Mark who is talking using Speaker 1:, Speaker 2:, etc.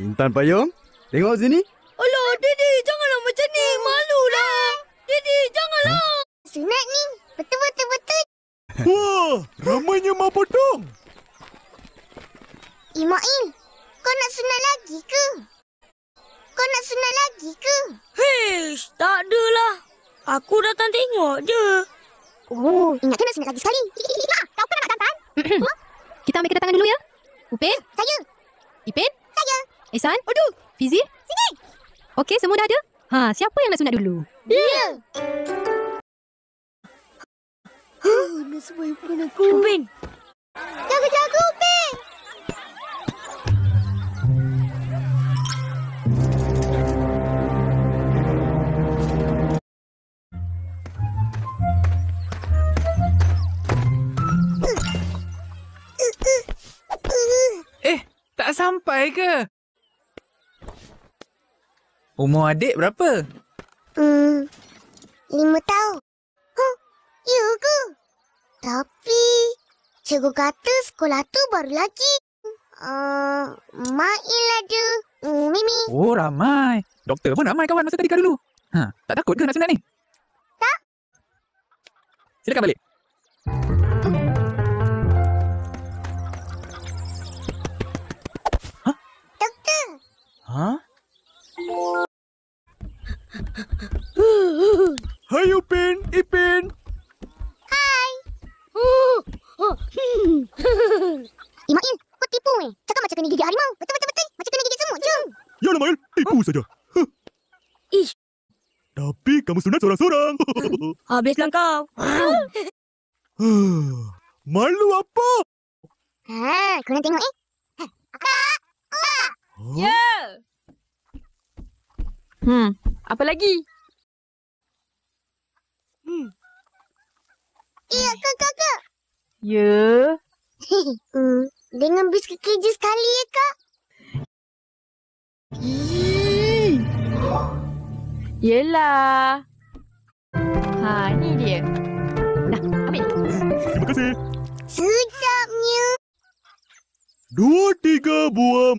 Speaker 1: Intan Payung, tengok sini.
Speaker 2: Alah, Didi, janganlah macam ni. Malulah. Didi, janganlah.
Speaker 3: Sunat ni. Betul.
Speaker 4: Wah, ramainya mak potong.
Speaker 3: Imail, kau nak sunat lagi ke?
Speaker 2: Hish, tak adalah. Aku datang tengok je.
Speaker 3: Oh, ingatkan nak sunat lagi sekali. Kau pun nak datang?
Speaker 5: Kita ambil kedatangan dulu ya. Upin?
Speaker 3: Saya.
Speaker 5: Ipin?
Speaker 3: Saya.
Speaker 5: Ihsan? Aduh. Fizi?
Speaker 3: Sini.
Speaker 5: Okey, semua dah ada? Siapa yang nak sunat dulu?
Speaker 3: Dia.
Speaker 2: Nasib baik bukan aku. Upin.
Speaker 3: Jaga-jaga, Upin.
Speaker 6: Tak sampai ke? Umur adik berapa?
Speaker 3: 5 tahun. Huh, ya ke? Tapi, cikgu kata sekolah tu baru lagi. Mail ada. Mimi.
Speaker 6: Oh, ramai. Doktor pun ramai kawan masa tadika dulu. Tak takut ke nak sunat ni?
Speaker 3: Tak.
Speaker 6: Silakan balik.
Speaker 3: Doktor.
Speaker 4: Hai Upin, Ipin.
Speaker 3: Imail, kau tipu Cakap macam kena gigit harimau. Betul. Macam kena gigit semut. Jom.
Speaker 4: Ya lah Mail, tipu saja.
Speaker 2: Ish.
Speaker 4: Tapi kamu sunat seorang-seorang.
Speaker 2: Habislah kau.
Speaker 4: Malu apa?
Speaker 3: Kau nak tengok
Speaker 5: Ya. Apa lagi?
Speaker 3: Ya, kakak.
Speaker 5: Ya.
Speaker 3: Dengan bis ke kerja sekali ya, Kak?
Speaker 5: Yelah. Ni dia. Dah, ambil.
Speaker 4: Terima kasih.
Speaker 3: Sedapnya.
Speaker 4: 2, 3, buam.